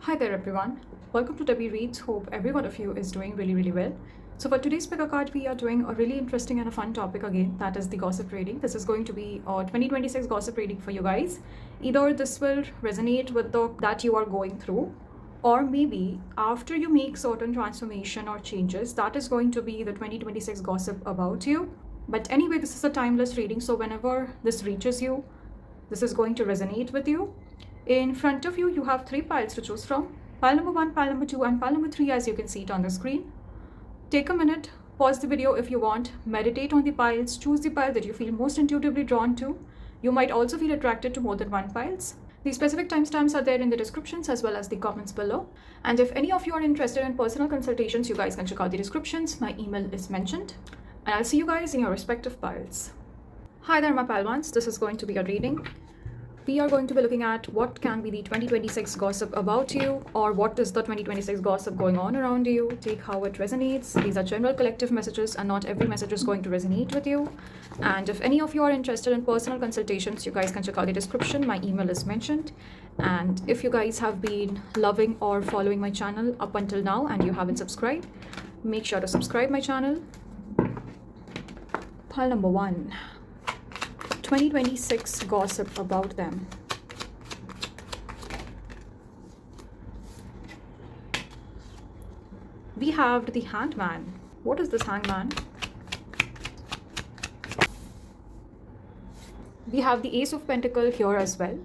Hi there everyone, welcome to Debbie Reads. Hope every one of you is doing really well. So for today's PickACard, we are doing a really interesting and a fun topic again, that is the gossip reading. This is going to be a 2026 gossip reading for you guys. Either this will resonate with the that you are going through, or maybe after you make certain transformation or changes, that is going to be the 2026 gossip about you. But anyway, this is a timeless reading, so whenever this reaches you, this is going to resonate with you. In front of you, you have 3 piles to choose from. Pile number 1, pile number 2, and pile number 3, as you can see it on the screen. Take a minute, pause the video if you want, meditate on the piles, choose the pile that you feel most intuitively drawn to. You might also feel attracted to more than one piles. The specific timestamps are there in the descriptions as well as the comments below. And if any of you are interested in personal consultations, you guys can check out the descriptions. My email is mentioned. And I'll see you guys in your respective piles. Hi there, my pile ones. This is going to be a reading. We are going to be looking at what can be the 2026 gossip about you, or what is the 2026 gossip going on around you. Take how it resonates. These are general collective messages and not every message is going to resonate with you. And if any of you are interested in personal consultations, you guys can check out the description. My email is mentioned. And if you guys have been loving or following my channel up until now and you haven't subscribed, make sure to subscribe my channel. Pile number 1. 2026 gossip about them. We have the Hanged Man. What is this Hanged Man? We have the Ace of Pentacles here as well.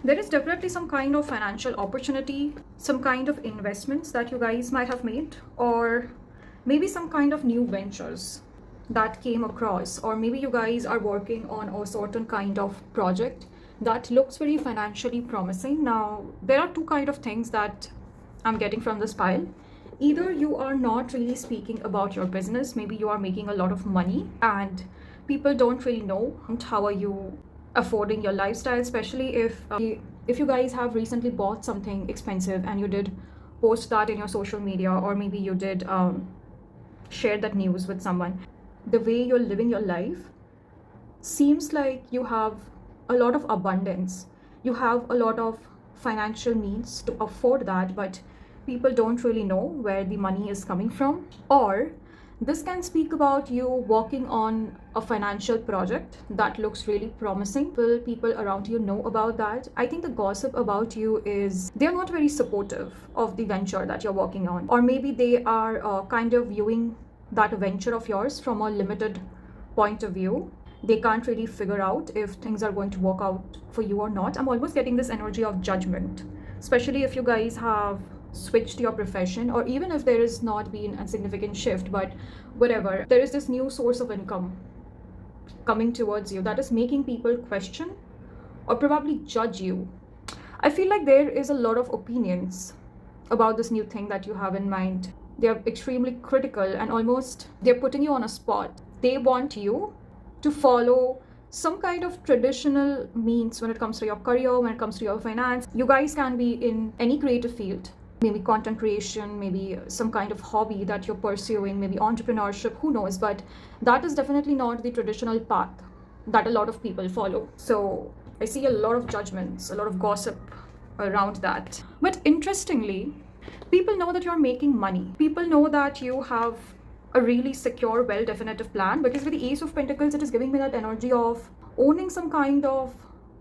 There is definitely some kind of financial opportunity, some kind of investments that you guys might have made, or maybe some kind of new ventures that came across, or maybe you guys are working on a certain kind of project that looks very financially promising. Now, there are 2 kind of things that I'm getting from this pile. Either you are not really speaking about your business, maybe you are making a lot of money and people don't really know how are you affording your lifestyle, especially if you guys have recently bought something expensive and you did post that in your social media, or maybe you did share that news with someone. The way you're living your life seems like you have a lot of abundance. You have a lot of financial means to afford that, but people don't really know where the money is coming from. Or this can speak about you working on a financial project that looks really promising. People around you know about that. I think the gossip about you is they're not very supportive of the venture that you're working on, or maybe they are kind of viewing that venture of yours from a limited point of view. They can't really figure out if things are going to work out for you or not. I'm almost getting this energy of judgment, especially if you guys have switched your profession, or even if there has not been a significant shift, but whatever, there is this new source of income coming towards you that is making people question or probably judge you. I feel like there is a lot of opinions about this new thing that you have in mind. They're extremely critical and almost they're putting you on a spot. They want you to follow some kind of traditional means when it comes to your career, when it comes to your finance. You guys can be in any creative field, maybe content creation, maybe some kind of hobby that you're pursuing, maybe entrepreneurship, who knows, but that is definitely not the traditional path that a lot of people follow. So I see a lot of judgments, a lot of gossip around that. But interestingly, people know that you're making money. People know that you have a really secure, well-definitive plan, because with the Ace of Pentacles, it is giving me that energy of owning some kind of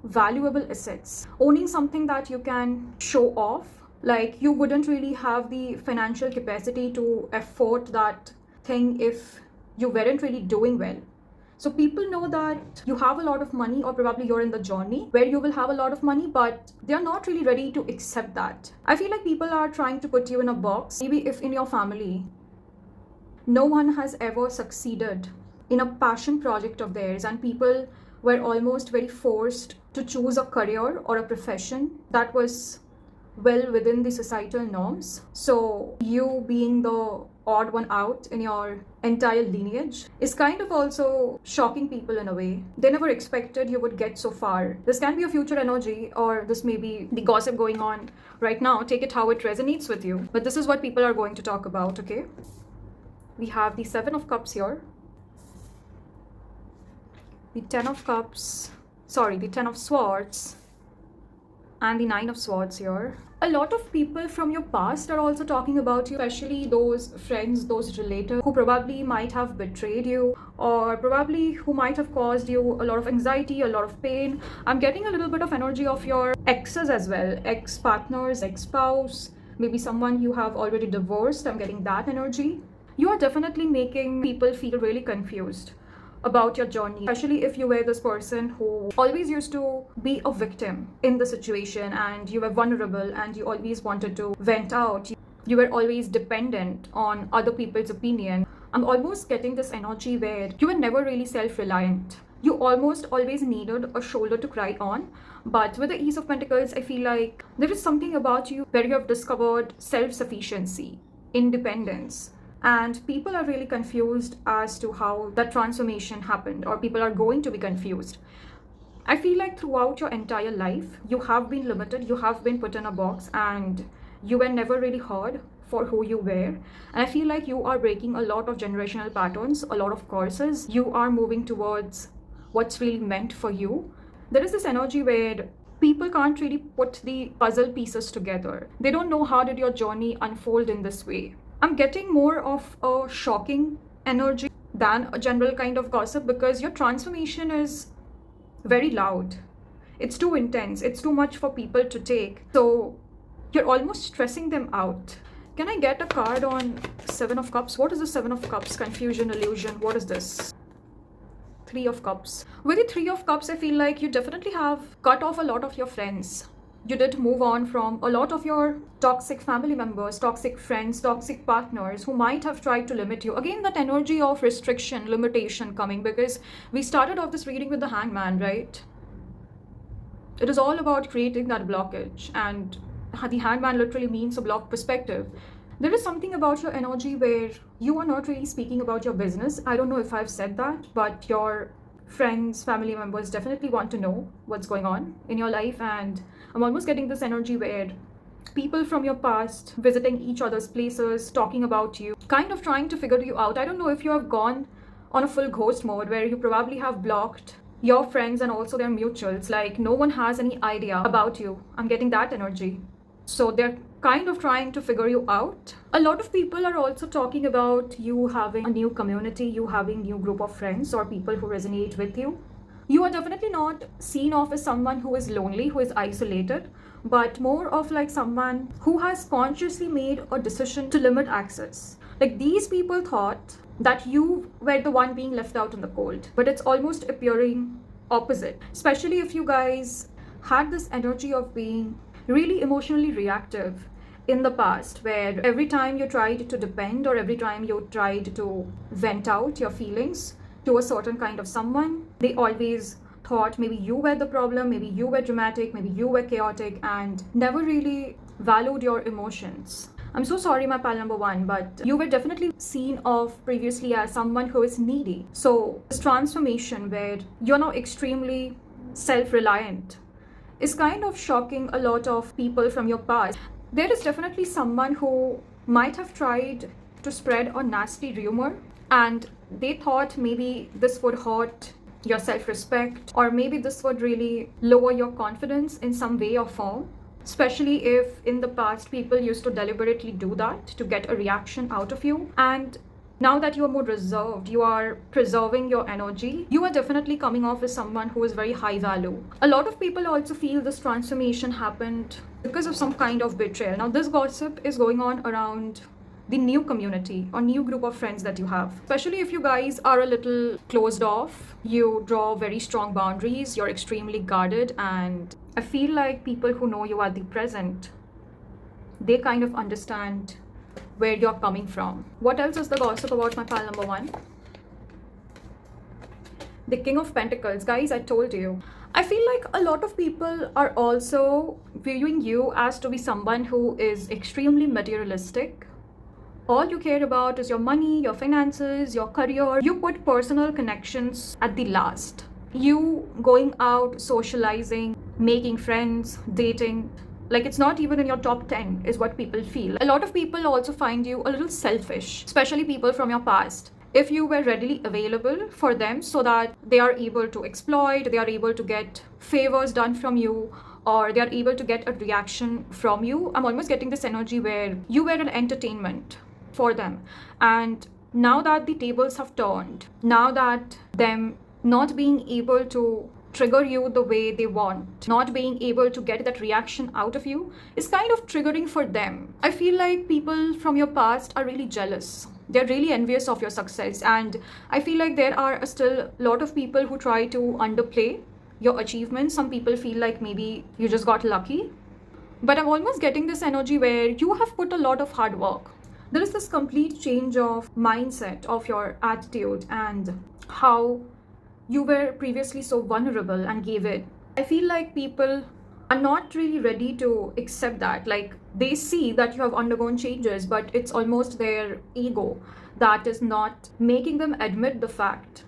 valuable assets, owning something that you can show off. Like, you wouldn't really have the financial capacity to afford that thing if you weren't really doing well. So people know that you have a lot of money, or probably you're in the journey where you will have a lot of money, but they're not really ready to accept that. I feel like people are trying to put you in a box. Maybe if in your family, no one has ever succeeded in a passion project of theirs, and people were almost very forced to choose a career or a profession that was well within the societal norms. So you being the odd one out in your entire lineage is kind of also shocking people in a way. They never expected you would get so far. This can be a future energy, or this may be the gossip going on right now. Take it how it resonates with you. But this is what people are going to talk about, okay? We have the 7 of Cups here. The 10 of Cups. Sorry, the 10 of Swords. And the 9 of Swords here. A lot of people from your past are also talking about you, especially those friends, those relatives who probably might have betrayed you, or probably who might have caused you a lot of anxiety, a lot of pain. I'm getting a little bit of energy of your exes as well, ex-partners, ex-spouse, maybe someone you have already divorced. I'm getting that energy. You are definitely making people feel really confused about your journey, especially if you were this person who always used to be a victim in the situation, and you were vulnerable and you always wanted to vent out. You were always dependent on other people's opinion. I'm almost getting this energy where you were never really self-reliant. You almost always needed a shoulder to cry on. But with the Ace of Pentacles, I feel like there is something about you where you have discovered self-sufficiency, independence. And people are really confused as to how that transformation happened, or people are going to be confused. I feel like throughout your entire life, you have been limited, you have been put in a box, and you were never really heard for who you were. And I feel like you are breaking a lot of generational patterns, a lot of curses. You are moving towards what's really meant for you. There is this energy where people can't really put the puzzle pieces together. They don't know how did your journey unfold in this way. I'm getting more of a shocking energy than a general kind of gossip, because your transformation is very loud. It's too intense. It's too much for people to take. So you're almost stressing them out. Can I get a card on Seven of Cups? What is the Seven of Cups? Confusion, illusion. What is this? Three of Cups. With the Three of Cups, I feel like you definitely have cut off a lot of your friends. You did move on from a lot of your toxic family members, toxic friends, toxic partners who might have tried to limit you. Again, that energy of restriction, limitation coming, because we started off this reading with the Hangman, right? It is all about creating that blockage, and the Hangman literally means a blocked perspective. There is something about your energy where you are not really speaking about your business. I don't know if I've said that, but your friends, family members definitely want to know what's going on in your life. And I'm almost getting this energy where people from your past visiting each other's places, talking about you, kind of trying to figure you out. I don't know if you have gone on a full ghost mode where you probably have blocked your friends and also their mutuals. Like no one has any idea about you. I'm getting that energy. So they're kind of trying to figure you out. A lot of people are also talking about you having a new community, you having a new group of friends or people who resonate with you. You are definitely not seen off as someone who is lonely, who is isolated, but more of like someone who has consciously made a decision to limit access. Like these people thought that you were the one being left out in the cold, but it's almost appearing opposite, especially if you guys had this energy of being really emotionally reactive in the past, where every time you tried to depend or every time you tried to vent out your feelings to a certain kind of someone, they always thought maybe you were the problem, maybe you were dramatic, maybe you were chaotic, and never really valued your emotions. I'm so sorry, my pal number one, but you were definitely seen off previously as someone who is needy. So this transformation where you're now extremely self-reliant is kind of shocking a lot of people from your past. There is definitely someone who might have tried to spread a nasty rumor, and they thought maybe this would hurt your self-respect, or maybe this would really lower your confidence in some way or form, especially if in the past people used to deliberately do that to get a reaction out of you. And now that you are more reserved, you are preserving your energy, you are definitely coming off as someone who is very high value. A lot of people also feel this transformation happened because of some kind of betrayal. Now this gossip is going on around the new community or new group of friends that you have, especially if you guys are a little closed off, you draw very strong boundaries, you're extremely guarded, and I feel like people who know you at the present, they kind of understand where you're coming from. What else is the gossip about, my pal number one? The King of Pentacles. Guys, I told you. I feel like a lot of people are also viewing you as to be someone who is extremely materialistic. All you care about is your money, your finances, your career. You put personal connections at the last. You going out, socializing, making friends, dating, like it's not even in your top 10 is what people feel. A lot of people also find you a little selfish, especially people from your past. If you were readily available for them so that they are able to exploit, they are able to get favors done from you, or they are able to get a reaction from you. I'm almost getting this energy where you were an entertainment for them. And now that the tables have turned, now that them not being able to trigger you the way they want, not being able to get that reaction out of you is kind of triggering for them. I feel like people from your past are really jealous. They're really envious of your success. And I feel like there are still a lot of people who try to underplay your achievements. Some people feel like maybe you just got lucky. But I'm almost getting this energy where you have put a lot of hard work. There is this complete change of mindset, of your attitude, and how you were previously so vulnerable and gave it. I feel like people are not really ready to accept that. Like, they see that you have undergone changes, but it's almost their ego that is not making them admit the fact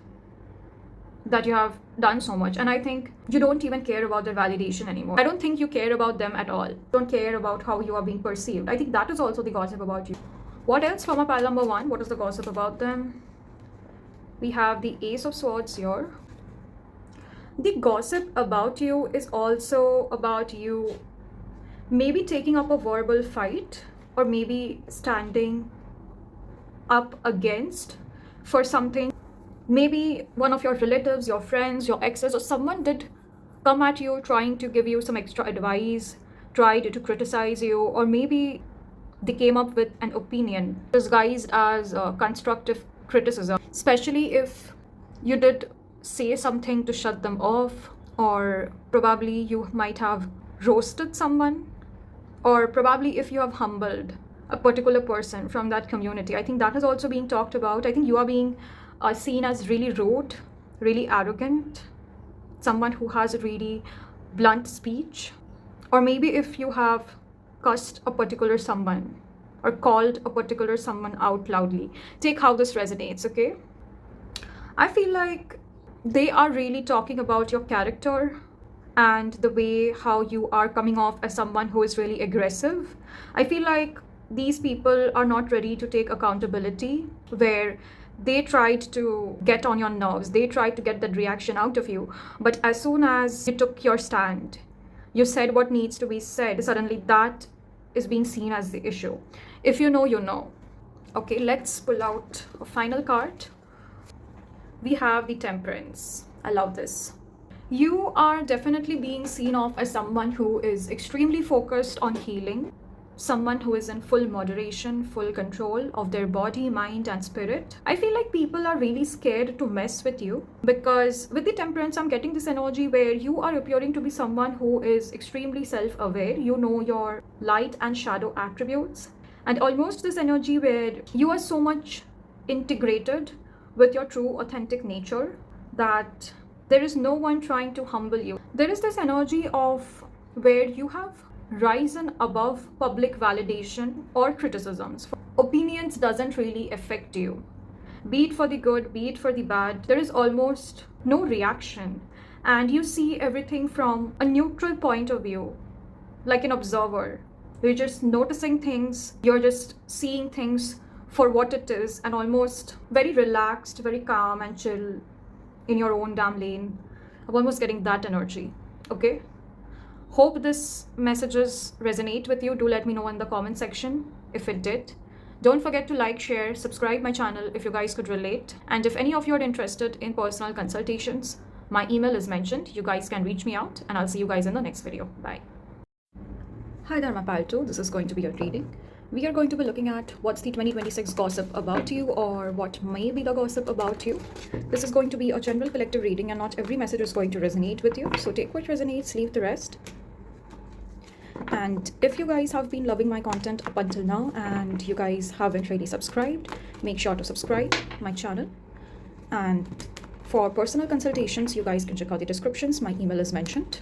that you have done so much. And I think you don't even care about their validation anymore. I don't think you care about them at all. Don't care about how you are being perceived. I think that is also the gossip about you. What else from a pile number 1? What is the gossip about them? We have the Ace of Swords here. The gossip about you is also about you maybe taking up a verbal fight, or maybe standing up against for something. Maybe one of your relatives, your friends, your exes, or someone did come at you trying to give you some extra advice, tried to criticize you, or maybe they came up with an opinion disguised as constructive criticism, especially if you did say something to shut them off, or probably you might have roasted someone, or probably if you have humbled a particular person from that community. I think that is also being talked about. I think you are being seen as really rude, really arrogant, someone who has a really blunt speech, or maybe if you have cussed a particular someone or called a particular someone out loudly. Take how this resonates, okay? I feel like they are really talking about your character and the way how you are coming off as someone who is really aggressive. I feel like these people are not ready to take accountability, where they tried to get on your nerves, they tried to get that reaction out of you, but as soon as you took your stand, you said what needs to be said, suddenly that is being seen as the issue. If you know, you know. Okay, let's pull out a final card. We have the Temperance. I love this. You are definitely being seen off as someone who is extremely focused on healing, someone who is in full moderation, full control of their body, mind, and spirit. I feel like people are really scared to mess with you, because with the Temperance, I'm getting this energy where you are appearing to be someone who is extremely self-aware. You know your light and shadow attributes, and almost this energy where you are so much integrated with your true authentic nature that there is no one trying to humble you. There is this energy of where you have risen above public validation or criticisms. Opinions doesn't really affect you. Be it for the good, be it for the bad, there is almost no reaction. And you see everything from a neutral point of view, like an observer. You're just noticing things, you're just seeing things for what it is, and almost very relaxed, very calm and chill in your own damn lane. I'm almost getting that energy, okay? Hope this messages resonate with you. Do let me know in the comment section if it did. Don't forget to like, share, subscribe my channel if you guys could relate. And if any of you are interested in personal consultations, my email is mentioned. You guys can reach me out, and I'll see you guys in the next video. Bye. Hi there, my pal 2. This is going to be a reading. We are going to be looking at what's the 2026 gossip about you, or what may be the gossip about you. This is going to be a general collective reading, and not every message is going to resonate with you. So take what resonates, leave the rest. And if you guys have been loving my content up until now and you guys haven't really subscribed, make sure to subscribe my channel. And for personal consultations, you guys can check out the descriptions. My email is mentioned.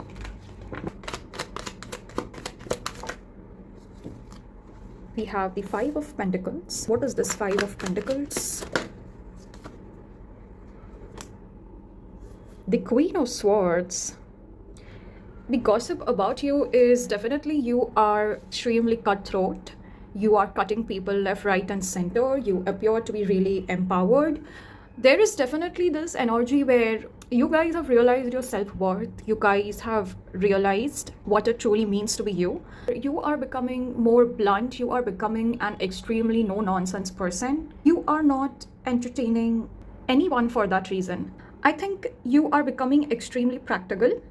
We have the 5 of Pentacles. What is this 5 of Pentacles? The Queen of Swords. The gossip about you is definitely you are extremely cutthroat. You are cutting people left, right, and center. You appear to be really empowered. There is definitely this energy where You guys have realized your self-worth. You guys have realized what it truly means to be you. You are becoming more blunt. You are becoming an extremely no-nonsense person. You are not entertaining anyone for that reason. I think you are becoming extremely practical.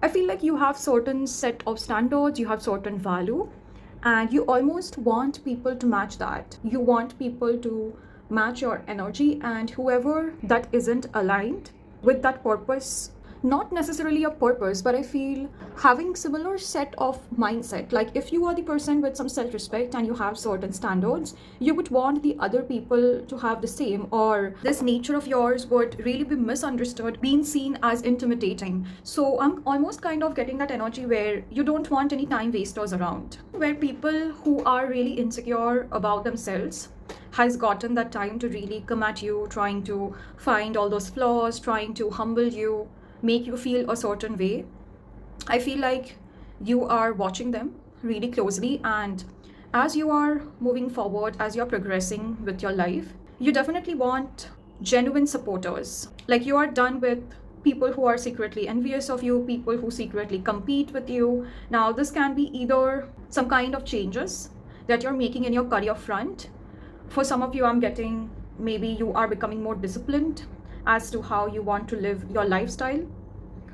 I feel like you have certain set of standards, you have certain value, and you almost want people to match that. You want people to match your energy, and whoever that isn't aligned with that purpose, not necessarily a purpose, but I feel having similar set of mindset. Like if you are the person with some self-respect and you have certain standards, you would want the other people to have the same, or this nature of yours would really be misunderstood, being seen as intimidating. So I'm almost kind of getting that energy where you don't want any time wasters around, where people who are really insecure about themselves has gotten that time to really come at you, trying to find all those flaws, trying to humble you, make you feel a certain way. I feel like you are watching them really closely, and as you are moving forward, as you're progressing with your life, you definitely want genuine supporters. Like you are done with people who are secretly envious of you, people who secretly compete with you. Now, this can be either some kind of changes that you're making in your career front. For some of you, I'm getting maybe you are becoming more disciplined as to how you want to live your lifestyle.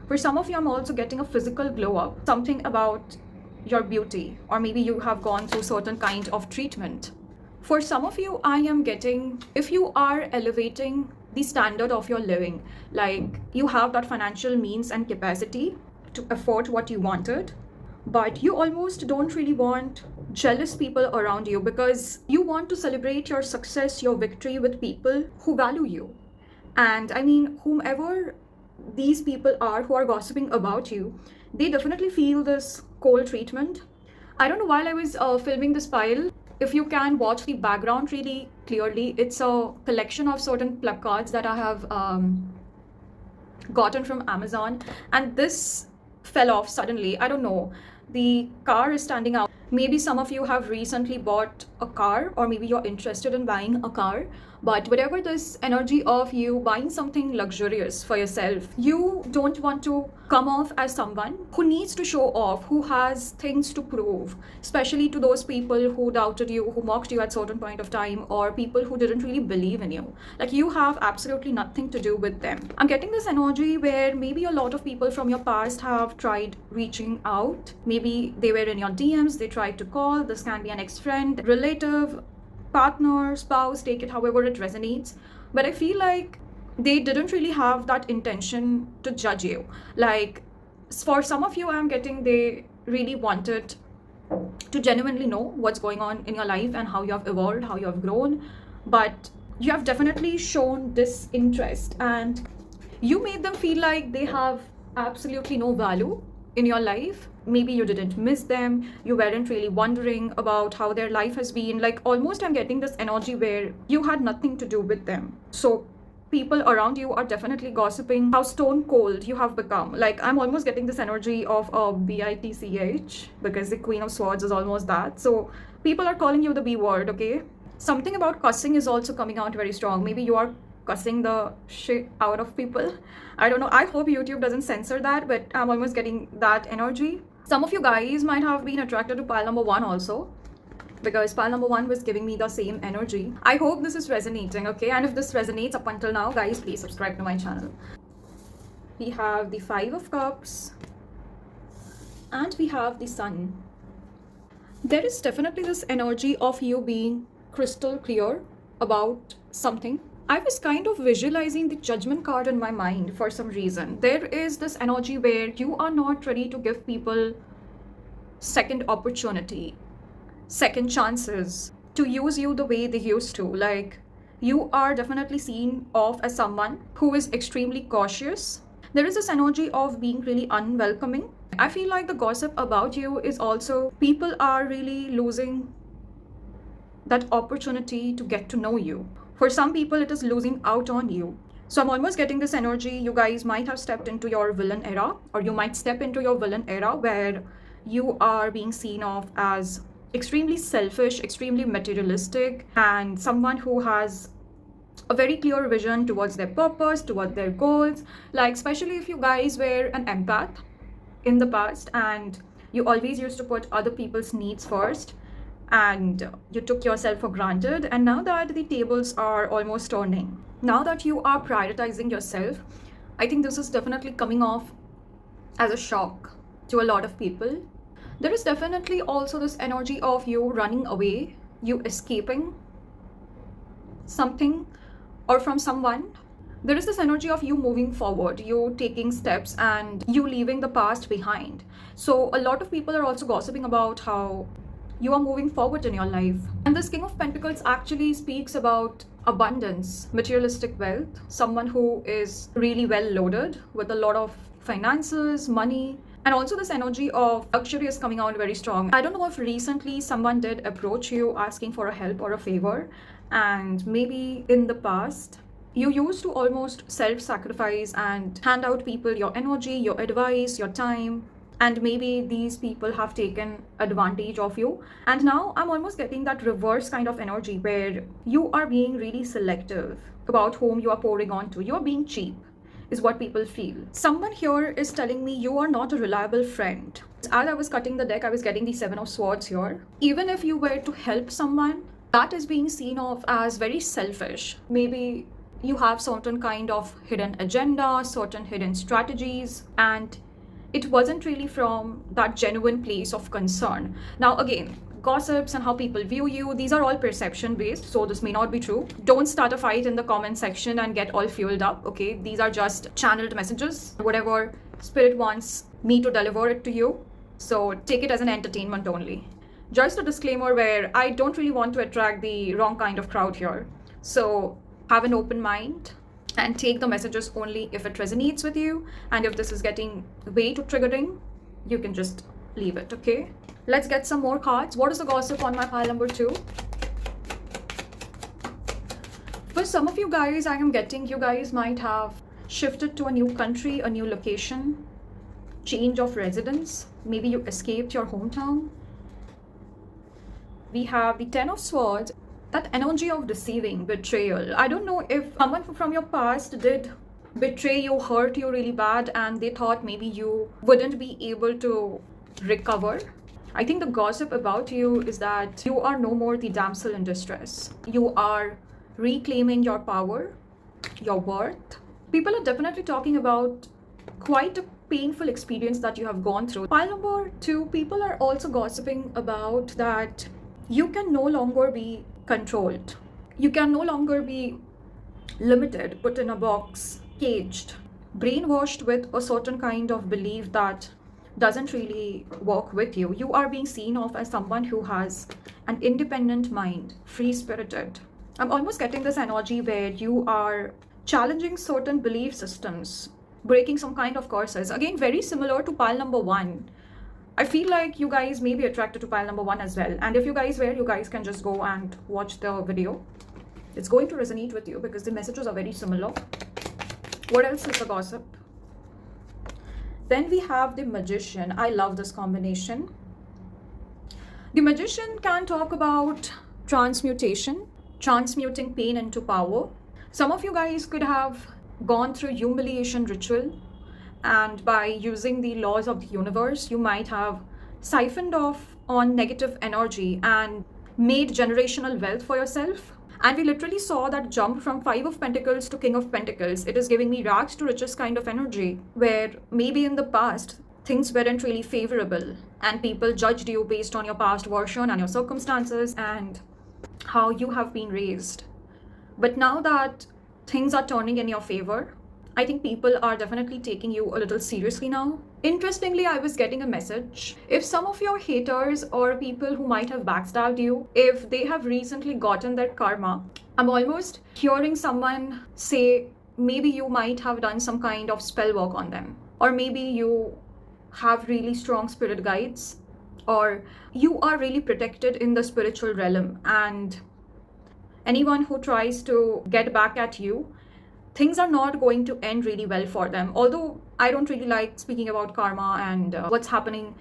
For some of you, I'm also getting a physical glow up, something about your beauty, or maybe you have gone through certain kind of treatment. For some of you, I am getting if you are elevating the standard of your living, like you have that financial means and capacity to afford what you wanted, but you almost don't really want jealous people around you because you want to celebrate your success, your victory with people who value you. And I mean, whomever these people are who are gossiping about you, they definitely feel this cold treatment. I don't know, while I was filming this file, if you can watch the background really clearly, it's a collection of certain placards that I have gotten from Amazon, and this fell off suddenly. I don't know. The car is standing out. Maybe some of you have recently bought a car, or maybe you're interested in buying a car. But whatever this energy of you buying something luxurious for yourself, you don't want to come off as someone who needs to show off, who has things to prove, especially to those people who doubted you, who mocked you at certain point of time, or people who didn't really believe in you. Like you have absolutely nothing to do with them. I'm getting this energy where maybe a lot of people from your past have tried reaching out. Maybe they were in your DMs, they tried to call. This can be an ex-friend, relative, partner, spouse, take it however it resonates. But I feel like they didn't really have that intention to judge you. Like for some of you, I'm getting they really wanted to genuinely know what's going on in your life and how you have evolved, how you have grown. But you have definitely shown this interest, and you made them feel like they have absolutely no value in your life. Maybe you didn't miss them, you weren't really wondering about how their life has been. Like almost I'm getting this energy where you had nothing to do with them. So people around you are definitely gossiping how stone cold you have become. Like I'm almost getting this energy of a bitch, because the Queen of Swords is almost that. So people are calling you the B word, okay? Something about cussing is also coming out very strong. Maybe you are cussing the shit out of people. I don't know. I hope YouTube doesn't censor that, but I'm almost getting that energy. Some of you guys might have been attracted to pile number 1 also, because pile number 1 was giving me the same energy. I hope this is resonating, okay? And if this resonates up until now, guys, please subscribe to my channel. We have the 5 of Cups, and we have the Sun. There is definitely this energy of you being crystal clear about something. I was kind of visualizing the Judgment card in my mind for some reason. There is this energy where you are not ready to give people second opportunity, second chances, to use you the way they used to. Like you are definitely seen off as someone who is extremely cautious. There is this energy of being really unwelcoming. I feel like the gossip about you is also people are really losing that opportunity to get to know you. For some people, it is losing out on you. So I'm almost getting this energy. You guys might have stepped into your villain era, or you might step into your villain era where you are being seen off as extremely selfish, extremely materialistic, and someone who has a very clear vision towards their purpose, towards their goals. Like, especially if you guys were an empath in the past and you always used to put other people's needs first and you took yourself for granted. And now that the tables are almost turning, now that you are prioritizing yourself, I think this is definitely coming off as a shock to a lot of people. There is definitely also this energy of you running away, you escaping something or from someone. There is this energy of you moving forward, you taking steps and you leaving the past behind. So a lot of people are also gossiping about how you are moving forward in your life. And this King of Pentacles actually speaks about abundance, materialistic wealth, someone who is really well loaded with a lot of finances, money, and also this energy of luxury is coming out very strong. I don't know if recently someone did approach you asking for a help or a favor, and maybe in the past you used to almost self-sacrifice and hand out people your energy, your advice, your time, and maybe these people have taken advantage of you. And now I'm almost getting that reverse kind of energy where you are being really selective about whom you are pouring on to. You are being cheap, is what people feel. Someone here is telling me you are not a reliable friend. As I was cutting the deck, I was getting the Seven of Swords here. Even if you were to help someone, that is being seen of as very selfish. Maybe you have certain kind of hidden agenda, certain hidden strategies, and it wasn't really from that genuine place of concern. Now again, gossips and how people view you, these are all perception based, so this may not be true. Don't start a fight in the comment section and get all fueled up, okay? These are just channeled messages, whatever spirit wants me to deliver it to you, so take it as an entertainment only. Just a disclaimer where I don't really want to attract the wrong kind of crowd here, so have an open mind and take the messages only if it resonates with you, and if this is getting way too triggering, you can just leave it, okay? Let's get some more cards. What is the gossip on my pile number 2? For some of you guys, I am getting you guys might have shifted to a new country, a new location, change of residence. Maybe you escaped your hometown. We have the Ten of Swords, that energy of deceiving, betrayal. I don't know if someone from your past did betray you, hurt you really bad, and they thought maybe you wouldn't be able to recover. I think the gossip about you is that you are no more the damsel in distress. You are reclaiming your power, your worth. People are definitely talking about quite a painful experience that you have gone through. Pile number 2, people are also gossiping about that you can no longer be controlled. You can no longer be limited, put in a box, caged, brainwashed with a certain kind of belief that doesn't really work with you. You are being seen of as someone who has an independent mind, free-spirited. I'm almost getting this energy where you are challenging certain belief systems, breaking some kind of curses. Again, very similar to pile number 1. I feel like you guys may be attracted to pile number 1 as well. And if you guys were, you guys can just go and watch the video. It's going to resonate with you because the messages are very similar. What else is the gossip? Then we have the Magician. I love this combination. The Magician can talk about transmutation, transmuting pain into power. Some of you guys could have gone through humiliation ritual, and by using the laws of the universe, you might have siphoned off on negative energy and made generational wealth for yourself. And we literally saw that jump from 5 of Pentacles to King of Pentacles. It is giving me rags to riches kind of energy, where maybe in the past things weren't really favorable and people judged you based on your past version and your circumstances and how you have been raised. But now that things are turning in your favor, I think people are definitely taking you a little seriously now. Interestingly, I was getting a message. If some of your haters or people who might have backstabbed you, if they have recently gotten their karma, I'm almost hearing someone say maybe you might have done some kind of spell work on them. Or maybe you have really strong spirit guides, or you are really protected in the spiritual realm, and anyone who tries to get back at you, things are not going to end really well for them. Although I don't really like speaking about karma and what's happening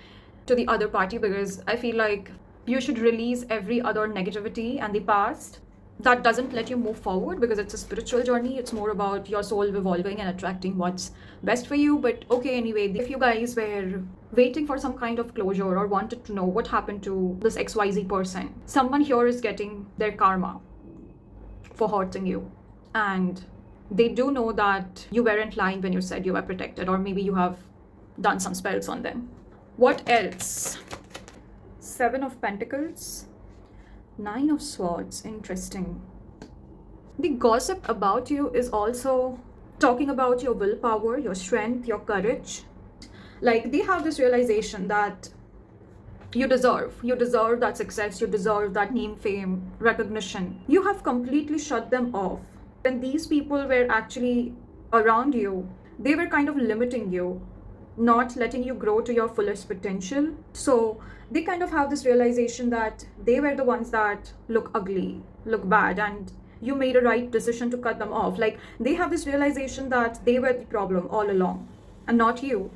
to the other party, because I feel like you should release every other negativity and the past that doesn't let you move forward, because it's a spiritual journey. It's more about your soul evolving and attracting what's best for you. But okay, anyway, if you guys were waiting for some kind of closure or wanted to know what happened to this XYZ person, someone here is getting their karma for hurting you, and they do know that you weren't lying when you said you were protected, or maybe you have done some spells on them. What else? 7 of Pentacles, 9 of Swords. Interesting. The gossip about you is also talking about your willpower, your strength, your courage. Like, they have this realization that you deserve that success, you deserve that name, fame, recognition. You have completely shut them off. When these people were actually around you, they were kind of limiting you, not letting you grow to your fullest potential. So they kind of have this realization that they were the ones that look ugly, look bad, and you made a right decision to cut them off. Like, they have this realization that they were the problem all along and not you,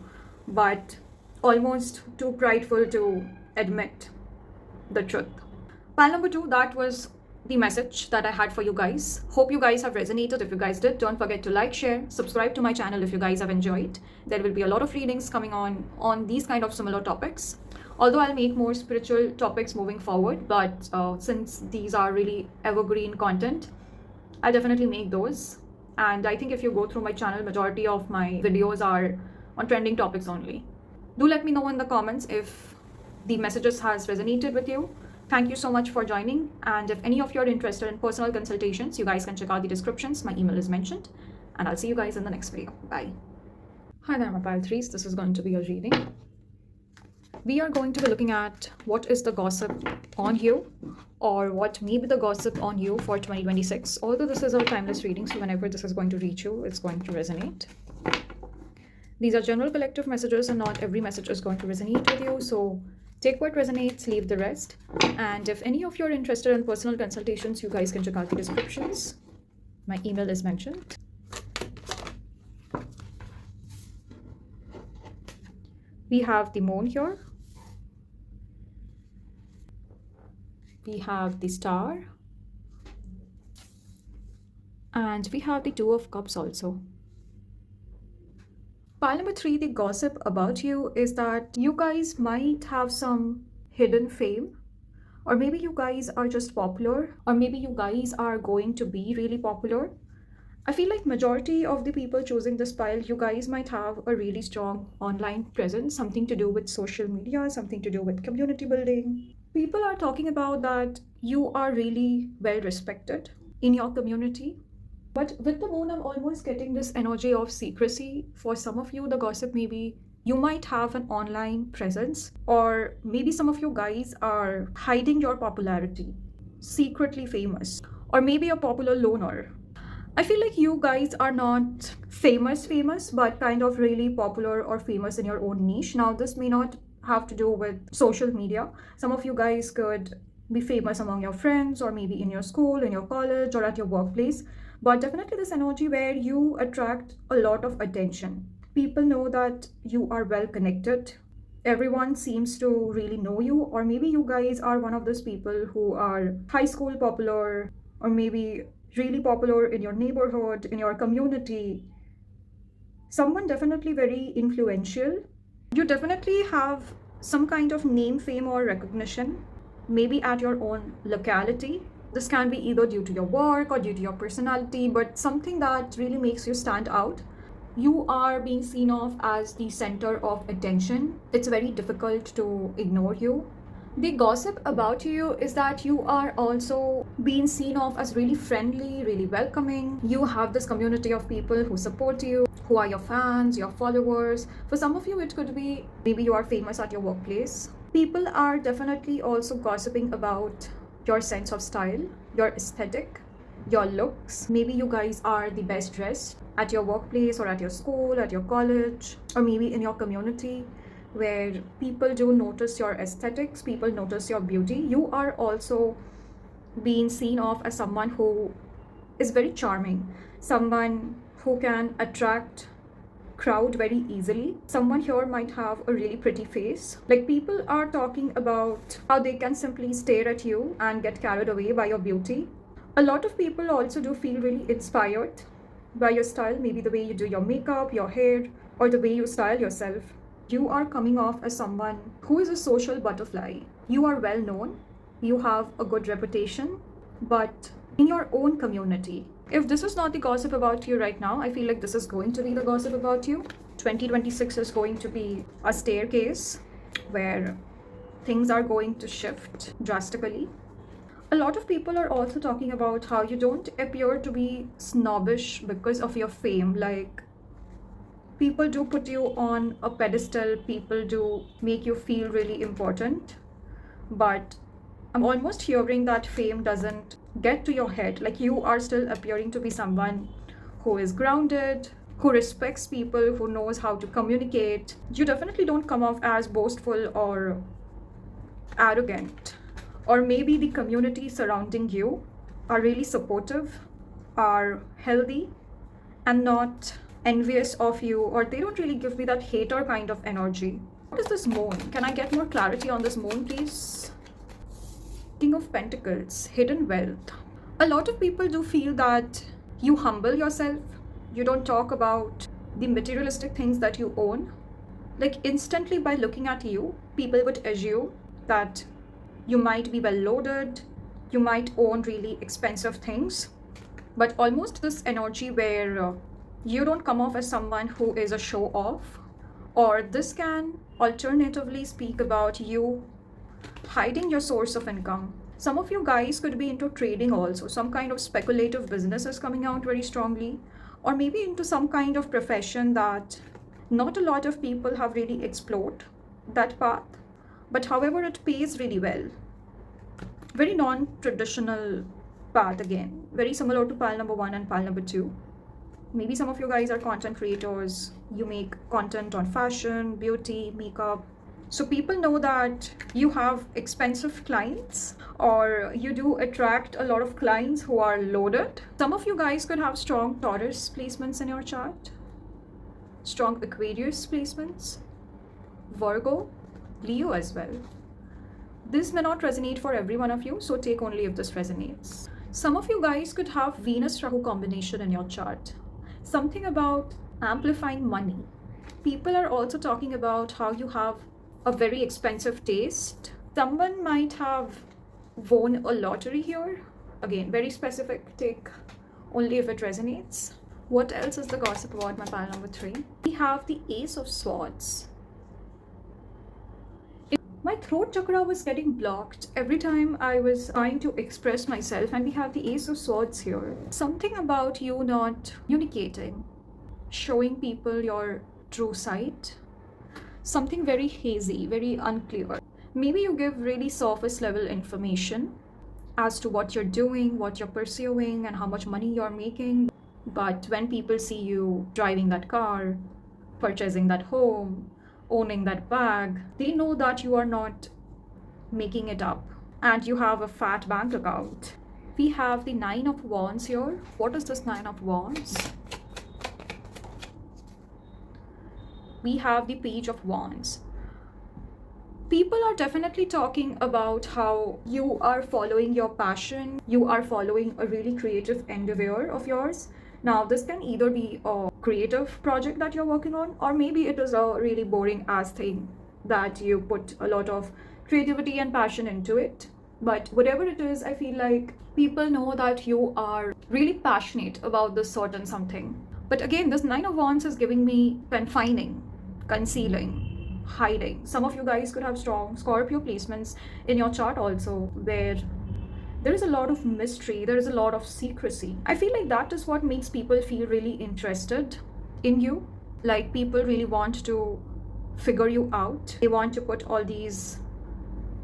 but almost too prideful to admit the truth. Pile number 2, that was the message that I had for you guys. Hope you guys have resonated. If you guys did, don't forget to like, share, subscribe to my channel if you guys have enjoyed. There will be a lot of readings coming on these kind of similar topics. Although I'll make more spiritual topics moving forward, but since these are really evergreen content, I'll definitely make those. And I think if you go through my channel, majority of my videos are on trending topics only. Do let me know in the comments if the messages has resonated with you. Thank you so much for joining. And if any of you are interested in personal consultations, you guys can check out the descriptions. My email is mentioned. And I'll see you guys in the next video. Bye. Hi there, my pile threes. This is going to be a reading. We are going to be looking at what is the gossip on you, or what may be the gossip on you for 2026. Although this is a timeless reading, so whenever this is going to reach you, it's going to resonate. These are general collective messages, and not every message is going to resonate with you. So take what resonates, leave the rest. And if any of you are interested in personal consultations, you guys can check out the descriptions. My email is mentioned. We have the moon here. We have the star. And we have the 2 of Cups also. Pile number 3, the gossip about you is that you guys might have some hidden fame, or maybe you guys are just popular, or maybe you guys are going to be really popular. I feel like majority of the people choosing this pile, you guys might have a really strong online presence, something to do with social media, something to do with community building. People are talking about that you are really well respected in your community. But with the moon, I'm almost getting this energy of secrecy. For some of you, the gossip maybe you might have an online presence, or maybe some of you guys are hiding your popularity, secretly famous, or maybe a popular loner. I feel like you guys are not famous, but kind of really popular or famous in your own niche. Now, this may not have to do with social media. Some of you guys could be famous among your friends, or maybe in your school, in your college, or at your workplace. But definitely this energy where you attract a lot of attention. People know that you are well connected. Everyone seems to really know you, or maybe you guys are one of those people who are high school popular, or maybe really popular in your neighborhood, in your community. Someone definitely very influential. You definitely have some kind of name, fame, or recognition, maybe at your own locality. This can be either due to your work or due to your personality, but something that really makes you stand out. You are being seen of as the center of attention. It's very difficult to ignore you. The gossip about you is that you are also being seen of as really friendly, really welcoming. You have this community of people who support you, who are your fans, your followers. For some of you, it could be maybe you are famous at your workplace. People are definitely also gossiping about your sense of style, your aesthetic, your looks. Maybe you guys are the best dressed at your workplace, or at your school, at your college, or maybe in your community, where people do notice your aesthetics, people notice your beauty. You are also being seen of as someone who is very charming, someone who can attract crowd very easily. Someone here might have a really pretty face. Like, people are talking about how they can simply stare at you and get carried away by your beauty, A lot of people also do feel really inspired by your style, maybe the way you do your makeup, your hair, or the way you style yourself. You are coming off as someone who is a social butterfly. You are well known, you have a good reputation, but in your own community. If this is not the gossip about you right now, I feel like this is going to be the gossip about you. 2026 is going to be a staircase where things are going to shift drastically. A lot of people are also talking about how you don't appear to be snobbish because of your fame. Like, people do put you on a pedestal, people do make you feel really important. But I'm almost hearing that fame doesn't get to your head. Like, you are still appearing to be someone who is grounded, who respects people, who knows how to communicate. You definitely don't come off as boastful or arrogant. Or maybe the community surrounding you are really supportive, are healthy, and not envious of you, or they don't really give me that hater kind of energy. What is this moon? Can I get more clarity on this moon, please? King of Pentacles, hidden wealth. A lot of people do feel that you humble yourself. You don't talk about the materialistic things that you own. Like, instantly by looking at you, people would assume that you might be well loaded, you might own really expensive things, but almost this energy where you don't come off as someone who is a show off, or this can alternatively speak about you hiding your source of income. Some of you guys could be into trading also, some kind of speculative business is coming out very strongly, or maybe into some kind of profession that not a lot of people have really explored that path, but however it pays really well. Very non-traditional path again, very similar to pile number 1 and pile number 2. Maybe some of you guys are content creators, you make content on fashion, beauty, makeup. So people know that you have expensive clients, or you do attract a lot of clients who are loaded. Some of you guys could have strong Taurus placements in your chart, strong Aquarius placements, Virgo, Leo as well. This may not resonate for every one of you, so take only if this resonates. Some of you guys could have Venus-Rahu combination in your chart. Something about amplifying money. People are also talking about how you have a very expensive taste. Someone might have won a lottery here. Again, very specific, take only if it resonates. What else is the gossip about my pile number 3? We have the Ace of Swords. My throat chakra was getting blocked every time I was trying to express myself, and we have the Ace of Swords here. Something about you not communicating, showing people your true side. Something very hazy, very unclear. Maybe you give really surface level information as to what you're doing, what you're pursuing, and how much money you're making. But when people see you driving that car, purchasing that home, owning that bag, they know that you are not making it up and you have a fat bank account. We have the 9 of Wands here. What is this 9 of Wands? We have the Page of Wands. People are definitely talking about how you are following your passion, you are following a really creative endeavor of yours. Now, this can either be a creative project that you're working on, or maybe it is a really boring ass thing that you put a lot of creativity and passion into it. But whatever it is, I feel like people know that you are really passionate about this certain something. But again, this 9 of Wands is giving me confining, concealing, hiding. Some of you guys could have strong Scorpio placements in your chart also, where there is a lot of mystery, there is a lot of secrecy. I feel like that is what makes people feel really interested in you. Like, people really want to figure you out. They want to put all these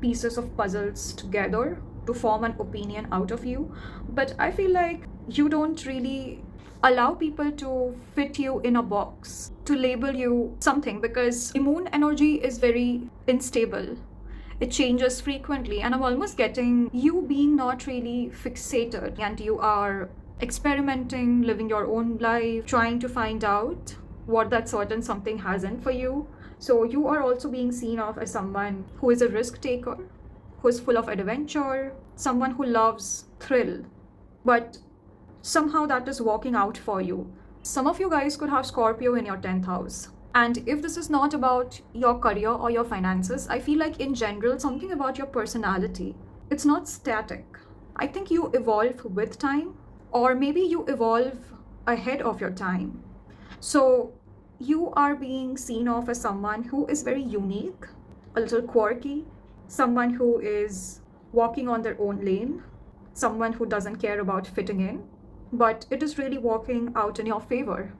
pieces of puzzles together to form an opinion out of you. But I feel like you don't really allow people to fit you in a box, to label you something, because the moon energy is very unstable. It changes frequently, and I'm almost getting you being not really fixated, and you are experimenting, living your own life, trying to find out what that certain something has in for you. So you are also being seen of as someone who is a risk taker, who is full of adventure, someone who loves thrill. but somehow that is working out for you. Some of you guys could have Scorpio in your 10th house. And if this is not about your career or your finances, I feel like in general, something about your personality. It's not static. I think you evolve with time, or maybe you evolve ahead of your time. So you are being seen of as someone who is very unique, a little quirky, someone who is walking on their own lane, someone who doesn't care about fitting in, but it is really working out in your favor.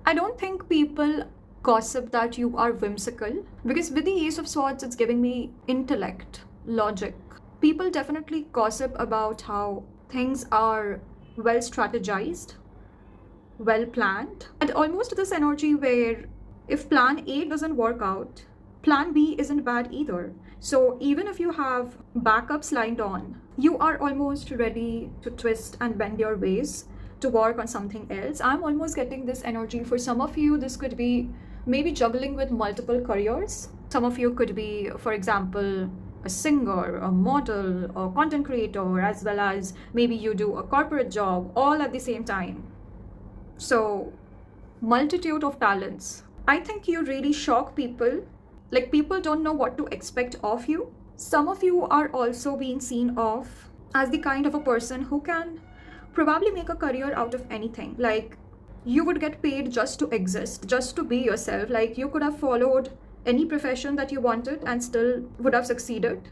I don't think people gossip that you are whimsical, because with the Ace of Swords, it's giving me intellect, logic. People definitely gossip about how things are well strategized, well planned, and almost this energy where if plan A doesn't work out, plan B isn't bad either. So even if you have backups lined on, you are almost ready to twist and bend your ways to work on something else. I'm almost getting this energy. For some of you, this could be maybe juggling with multiple careers. Some of you could be, for example, a singer, a model, a content creator, as well as maybe you do a corporate job all at the same time. So, multitude of talents. I think you really shock people. Like, people don't know what to expect of you. Some of you are also being seen of as the kind of a person who can probably make a career out of anything. Like, you would get paid just to exist, just to be yourself. Like, you could have followed any profession that you wanted and still would have succeeded.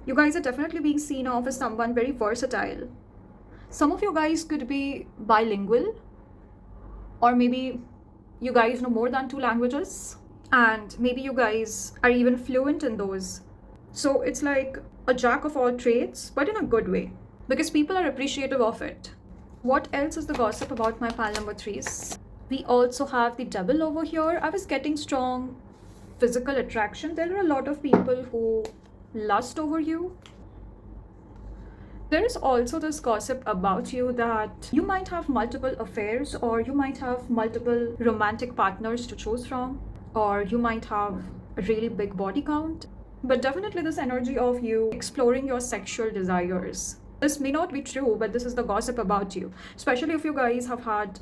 You guys are definitely being seen of as someone very versatile. Some of you guys could be bilingual, or maybe you guys know more than 2 languages, and maybe you guys are even fluent in those. So it's like a jack of all trades, but in a good way, because people are appreciative of it. What else is the gossip about my pile number 3s? We also have the Devil over here. I was getting strong physical attraction. There are a lot of people who lust over you. There is also this gossip about you that you might have multiple affairs, or you might have multiple romantic partners to choose from, or you might have a really big body count. But definitely this energy of you exploring your sexual desires. This may not be true, but this is the gossip about you. Especially if you guys have had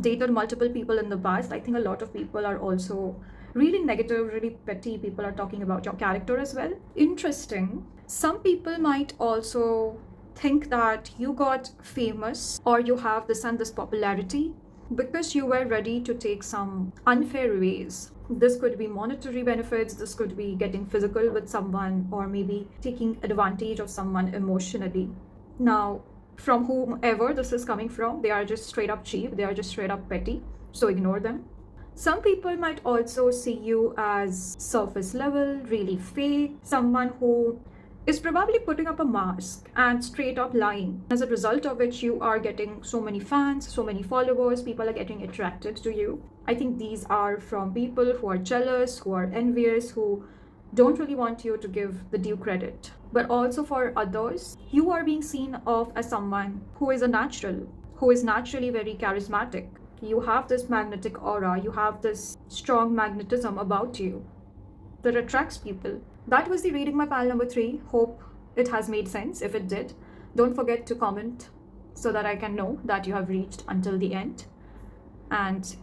dated multiple people in the past. I think a lot of people are also really negative, really petty. People are talking about your character as well. Interesting. Some people might also think that you got famous, or you have this and this popularity because you were ready to take some unfair ways. This could be monetary benefits, this could be getting physical with someone, or maybe taking advantage of someone emotionally. Now, from whomever this is coming from, they are just straight up cheap, they are just straight up petty, so ignore them. Some people might also see you as surface level, really fake, someone who is probably putting up a mask and straight up lying, as a result of which you are getting so many fans, so many followers, people are getting attracted to you. I think these are from people who are jealous, who are envious, who don't really want you to give the due credit. But also for others, you are being seen of as someone who is a natural, who is naturally very charismatic. You have this magnetic aura, you have this strong magnetism about you that attracts people. That was the reading my pile number 3. Hope it has made sense. If it did, don't forget to comment so that I can know that you have reached until the end. And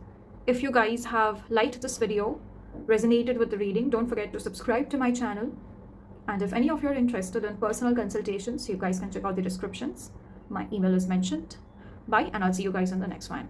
if you guys have liked this video, resonated with the reading, don't forget to subscribe to my channel. And if any of you are interested in personal consultations, you guys can check out the descriptions. My email is mentioned. Bye, and I'll see you guys in the next one.